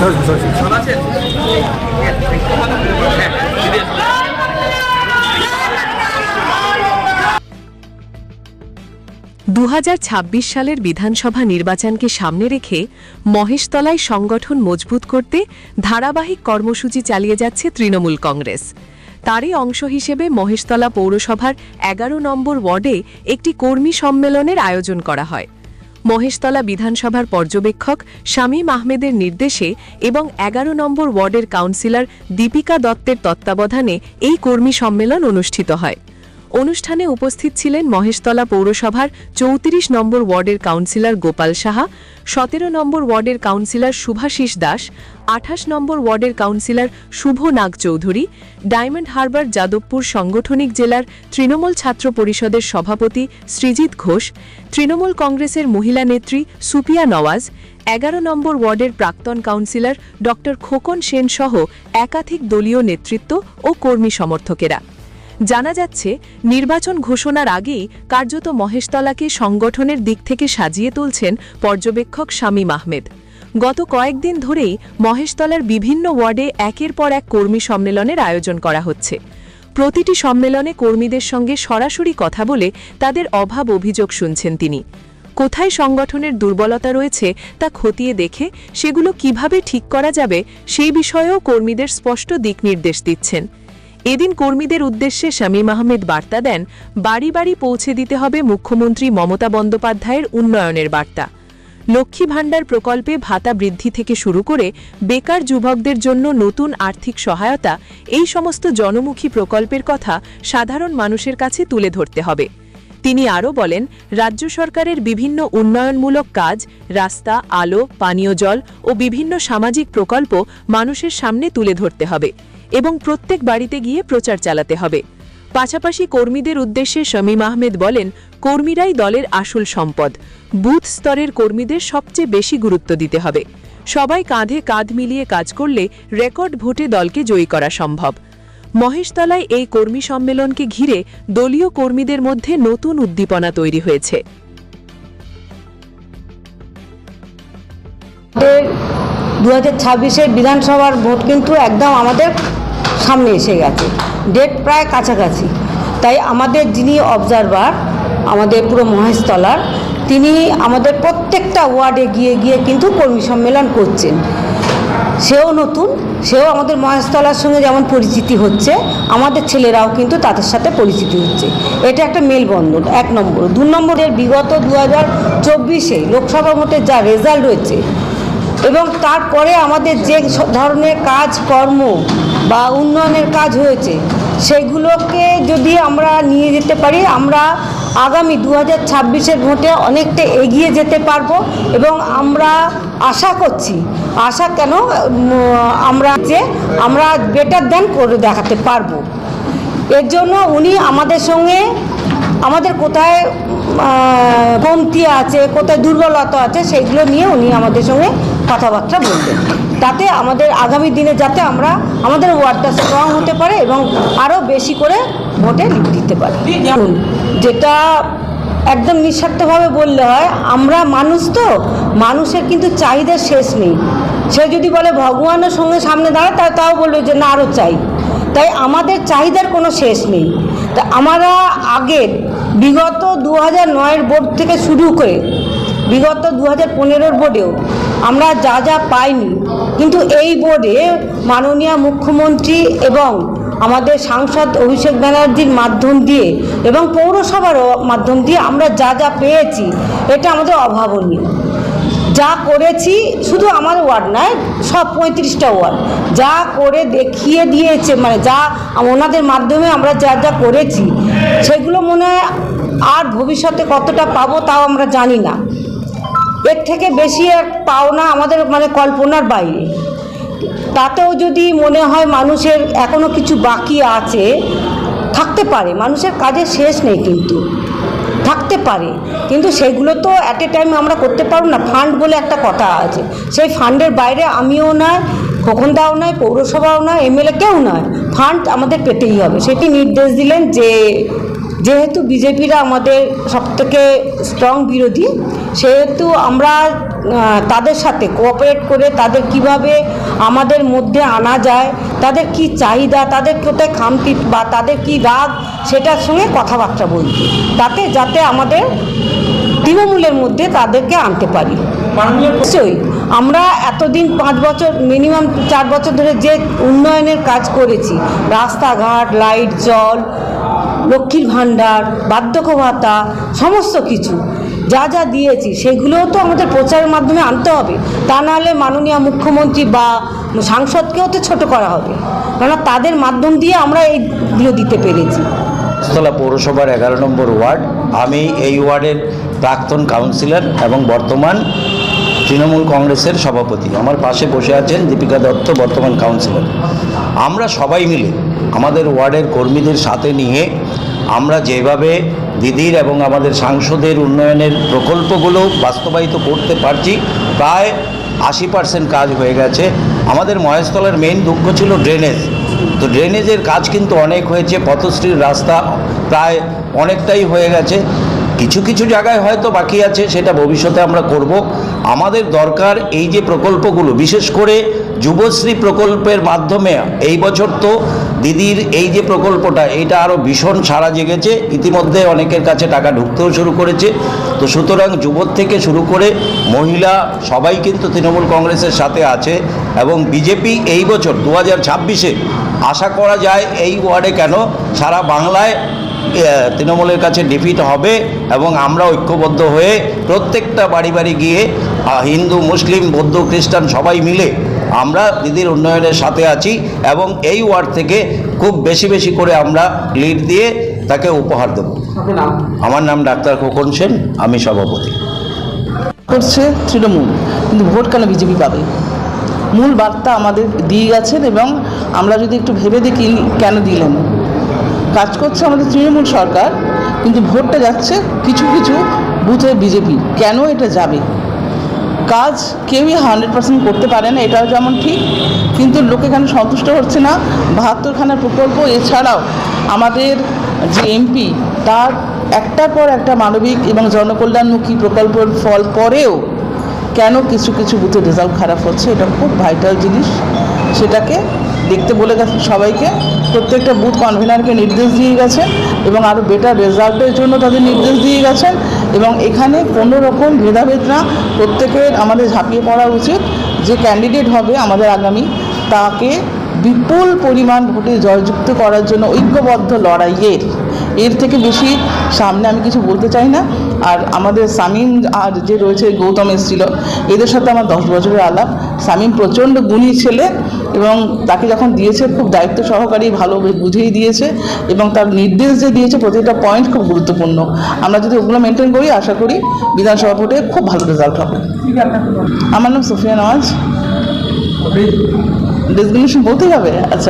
2026 সালের বিধানসভা নির্বাচনকে সামনে রেখে মহেশতলায় সংগঠন মজবুত করতে ধারাবাহিক কর্মসূচি চালিয়ে যাচ্ছে তৃণমূল কংগ্রেস। তারই অংশ হিসেবে মহেশতলা পৌরসভার 11 নম্বর ওয়ার্ডে একটি কর্মী সম্মেলনের আয়োজন করা হয়। মহেশতলা বিধানসভার পর্যবেক্ষক শামীম আহমেদের নির্দেশে এবং 11 নম্বর ওয়ার্ডের কাউন্সিলর দীপিকা দত্তের তত্ত্বাবধানে এই কর্মী সম্মেলন অনুষ্ঠিত হয়। অনুষ্ঠানে উপস্থিত ছিলেন মহেশতলা পৌরসভার 34 নম্বর ওয়ার্ডের কাউন্সিলর গোপাল সাহা, 17 নম্বর ওয়ার্ডের কাউন্সিলর শুভাশিস দাস, 28 নম্বর ওয়ার্ডের কাউন্সিলর শুভ নাগ চৌধুরী, ডায়মন্ড হারবার যাদবপুর সাংগঠনিক জেলার তৃণমূল ছাত্র পরিষদের সভাপতি সৃজিত ঘোষ, তৃণমূল কংগ্রেসের মহিলা নেত্রী সুপিয়া নওয়াজ, 11 নম্বর ওয়ার্ডের প্রাক্তন কাউন্সিলর ড খোকন সেন সহ একাধিক দলীয় নেতৃত্ব ও কর্মী সমর্থকেরা। জানা যাচ্ছে, নির্বাচন ঘোষণার আগেই কার্যত মহেশতলাকে সংগঠনের দিক থেকে সাজিয়ে তুলছেন পর্যবেক্ষক শামীম আহমেদ। গত কয়েকদিন ধরেই মহেশতলার বিভিন্ন ওয়ার্ডে একের পর এক কর্মী সম্মেলনের আয়োজন করা হচ্ছে। প্রতিটি সম্মেলনে কর্মীদের সঙ্গে সরাসরি কথা বলে তাদের অভাব অভিযোগ শুনছেন তিনি। কোথায় সংগঠনের দুর্বলতা রয়েছে তা খতিয়ে দেখে সেগুলো কিভাবে ঠিক করা যাবে সেই বিষয়েও কর্মীদের স্পষ্ট দিক নির্দেশ দিচ্ছেন। এদিন কর্মীদের উদ্দেশ্যে শামীম আহমেদ বার্তা দেন, বাড়ি বাড়ি পৌঁছে দিতে হবে মুখ্যমন্ত্রী মমতা বন্দ্যোপাধ্যায়ের উন্নয়নের বার্তা। লক্ষ্মী ভাণ্ডার প্রকল্পে ভাতা বৃদ্ধি থেকে শুরু করে বেকার যুবকদের জন্য নতুন আর্থিক সহায়তা, এই সমস্ত জনমুখী প্রকল্পের কথা সাধারণ মানুষের কাছে তুলে ধরতে হবে। তিনি আরও বলেন, রাজ্য সরকারের বিভিন্ন উন্নয়নমূলক কাজ, রাস্তা, আলো, পানীয় জল ও বিভিন্ন সামাজিক প্রকল্প মানুষের সামনে তুলে ধরতে হবে এবং প্রত্যেক বাড়িতে গিয়ে প্রচার চালাতে হবে। পাশাপাশি কর্মীদের উদ্দেশ্যে শামীম আহমেদ বলেন, কর্মীরাই দলের আসল সম্পদ। বুথ স্তরের কর্মীদের সবচেয়ে বেশি গুরুত্ব দিতে হবে। সবাই কাঁধে কাঁধ মিলিয়ে কাজ করলে রেকর্ড ভোটে দলকে জয়ী করা সম্ভব। মহেশতলায় এই কর্মী সম্মেলনকে ঘিরে দলীয় কর্মীদের মধ্যে নতুন উদ্দীপনা তৈরি হয়েছে। 2026-এর বিধানসভার ভোট কিন্তু একদম আমাদের সামনে এসে গেছে, ডেট প্রায় কাছাকাছি। তাই আমাদের যিনি অবজারভার আমাদের পুরো মহেশতলার, তিনি আমাদের প্রত্যেকটা ওয়ার্ডে গিয়ে গিয়ে কিন্তু কর্মী সম্মেলন করছেন। সেও নতুন, সেও আমাদের মহেশতলার সঙ্গে যেমন পরিচিতি হচ্ছে, আমাদের ছেলেরাও কিন্তু তাদের সাথে পরিচিতি হচ্ছে। এটা একটা মেলবন্ধন, 1 নম্বর। 2 নম্বরের বিগত 2024-এ লোকসভা ভোটের যা রেজাল্ট হয়েছে এবং তারপরে আমাদের যে ধরনের কাজকর্ম বা উন্নয়নের কাজ হয়েছে, সেগুলোকে যদি আমরা নিয়ে যেতে পারি, আমরা আগামী 2026-এর ভোটে অনেকটা এগিয়ে যেতে পারবো। এবং আমরা আশা করছি, আমরা বেটার দেন করে দেখাতে পারবো। এর জন্য উনি আমাদের সঙ্গে আমাদের কোথায় কমতি আছে, কোথায় দুর্বলতা আছে, সেগুলো নিয়ে উনি আমাদের সঙ্গে কথাবার্তা বলবেন, তাতে আমাদের আগামী দিনে যাতে আমরা আমাদের ওয়ার্ডটা স্ট্রং হতে পারে এবং আরও বেশি করে ভোটে লিড দিতে পারি। যেটা একদম নিঃস্বার্থভাবে বললে হয়, আমরা মানুষ তো, মানুষের কিন্তু চাহিদার শেষ নেই। সে যদি বলে ভগবানের সঙ্গে সামনে দাঁড়ায়, তাও বলবে যে না আরও চাই। তাই আমাদের চাহিদার কোনো শেষ নেই। তা আমরা আগের বিগত 2009-এর বোর্ড থেকে শুরু করে বিগত 2015-এর বোর্ডেও আমরা যা যা পাইনি, কিন্তু এই বোর্ডে মাননীয় মুখ্যমন্ত্রী এবং আমাদের সাংসদ অভিষেক ব্যানার্জির মাধ্যম দিয়ে এবং পৌরসভার মাধ্যম দিয়ে আমরা যা যা পেয়েছি, এটা আমাদের অভাবনীয়। যা করেছি, শুধু আমার ওয়ার্ড নয়, সব 35টা ওয়ার্ড যা করে দেখিয়ে দিয়েছে, মানে যা ওনাদের মাধ্যমে আমরা যা যা করেছি, সেগুলো মনে হয় আর ভবিষ্যতে কতটা পাবো তাও আমরা জানি না। এর থেকে বেশি আর পাওনা আমাদের মানে কল্পনার বাইরে। তাতেও যদি মনে হয় মানুষের এখনও কিছু বাকি আছে, থাকতে পারে, মানুষের কাজের শেষ নেই, কিন্তু থাকতে পারে, কিন্তু সেগুলো তো অ্যাট এ টাইম আমরা করতে পারবো না। ফান্ড বলে একটা কথা আছে, সেই ফান্ডের বাইরে আমিও নয়, খোকনদাও নয়, পৌরসভাও নয়, এমএলএ কেউ নয়, ফান্ড আমাদের পেতেই হবে। সেটি নির্দেশ দিলেন যে যেহেতু বিজেপিরা আমাদের সবথেকে স্ট্রং বিরোধী, সেহেতু আমরা তাদের সাথে কোঅপারেট করে তাদের কিভাবে আমাদের মধ্যে আনা যায়, তাদের কি চাহিদা, তাদের কোথায় খামতি বা তাদের কি রাগ, সেটার সঙ্গে কথাবার্তা বলতে, যাতে আমাদের তৃণমূলের মধ্যে তাদেরকে আনতে পারি। নিশ্চয়ই আমরা এতদিন 5 বছর মিনিমাম 4 বছর ধরে যে উন্নয়নের কাজ করেছি, রাস্তাঘাট, লাইট, জল, লক্ষ্মীর ভাণ্ডার, বার্ধক্য ভাতা, সমস্ত কিছু যা যা দিয়েছি সেগুলোও তো আমাদের প্রচারের মাধ্যমে আনতে হবে। তা নাহলে মাননীয় মুখ্যমন্ত্রী বা সাংসদকেও তো ছোট করা হবে, কেননা তাদের মাধ্যম দিয়ে আমরা এইগুলো দিতে পেরেছি। মহেশতলা পৌরসভার 11 নম্বর ওয়ার্ড। আমি এই ওয়ার্ডের প্রাক্তন কাউন্সিলর এবং বর্তমান তৃণমূল কংগ্রেসের সভাপতি। আমার পাশে বসে আছেন দীপিকা দত্ত, বর্তমান কাউন্সিলর। আমরা সবাই মিলে আমাদের ওয়ার্ডের কর্মীদের সাথে নিয়ে আমরা যেভাবে দিদির এবং আমাদের সাংসদের উন্নয়নের প্রকল্পগুলো বাস্তবায়িত করতে পারছি, প্রায় 80% কাজ হয়ে গেছে। আমাদের মহেশতলার মেইন দুঃখ ছিল ড্রেনেজ, তো ড্রেনেজের কাজ কিন্তু অনেক হয়েছে। পথশ্রীর রাস্তা প্রায় অনেকটাই হয়ে গেছে, কিছু কিছু জায়গায় হয়তো বাকি আছে, সেটা ভবিষ্যতে আমরা করব। আমাদের দরকার এই যে প্রকল্পগুলো, বিশেষ করে যুবশ্রী প্রকল্পের মাধ্যমে এই বছর তো দিদির এই যে প্রকল্পটা, এটা আরও ভীষণ সাড়া জেগেছে। ইতিমধ্যে অনেকের কাছে টাকা ঢুকতেও শুরু করেছে। তো সুতরাং যুবক থেকে শুরু করে মহিলা সবাই কিন্তু তৃণমূল কংগ্রেসের সাথে আছে এবং বিজেপি এই বছর 2026-এ আশা করা যায় এই ওয়ার্ডে কেন সারা বাংলায় তৃণমূলের কাছে ডিফিট হবে এবং আমরা ঐক্যবদ্ধ হয়ে প্রত্যেকটা বাড়ি বাড়ি গিয়ে হিন্দু, মুসলিম, বৌদ্ধ, খ্রিস্টান সবাই মিলে আমরা দিদির উন্নয়নের সাথে আছি এবং এই ওয়ার্ড থেকে খুব বেশি বেশি করে আমরা লিড দিয়ে তাকে উপহার দেব। আমার নাম ডাক্তার খোকন সেন, আমি সভাপতি। করছে তৃণমূল, কিন্তু ভোট কেন বিজেপি পাবে? মূল বার্তা আমাদের দিয়ে গেছেন এবং আমরা যদি একটু ভেবে দেখি কেন দিলেন। কাজ করছে আমাদের তৃণমূল সরকার, কিন্তু ভোটটা যাচ্ছে কিছু কিছু বুথে বিজেপি। কেন এটা যাবে? কাজ কেউই 100% করতে পারে না, এটাও যেমন ঠিক, কিন্তু লোক এখানে সন্তুষ্ট হচ্ছে না। 72খানা প্রকল্প এছাড়াও আমাদের যে এমপি, তার একটার পর একটা মানবিক এবং জনকল্যাণমুখী প্রকল্পের ফল পরেও কেন কিছু কিছু বুথের রেজাল্ট খারাপ হচ্ছে, এটা খুব ভাইটাল জিনিস। সেটাকে দেখতে বলে গেছেন সবাইকে, প্রত্যেকটা বুথ কনভেনারকে নির্দেশ দিয়ে গেছেন এবং আরও বেটার রেজাল্টের জন্য তাদের নির্দেশ দিয়ে গেছেন। এবং এখানে কোনো রকম ভেদাভেদ না, প্রত্যেকের আমাদের ঝাঁপিয়ে পড়া উচিত। যে ক্যান্ডিডেট হবে আমাদের আগামী, তাকে বিপুল পরিমাণ ভোটে জয়যুক্ত করার জন্য ঐক্যবদ্ধ লড়াইয়ের, এর থেকে বেশি সামনে আমি কিছু বলতে চাই না। আর আমাদের শামীম আর যে রয়েছে, গৌতম এসেছিল, এদের সাথে আমার 10 বছরের আলাপ। শামীম প্রচণ্ড গুণী ছেলে এবং তাকে যখন দিয়েছে খুব দায়িত্ব সহকারী, ভালো বুঝেই দিয়েছে এবং তার নির্দেশ যে দিয়েছে প্রতিটা পয়েন্ট খুব গুরুত্বপূর্ণ। আমরা যদি ওগুলো মেনটেন করি, আশা করি বিধানসভা ভোটে খুব ভালো রেজাল্ট হবে। আমার নাম সুফিয়া নওয়াজ। ডেজিগনেশন বলতেই হবে? আচ্ছা।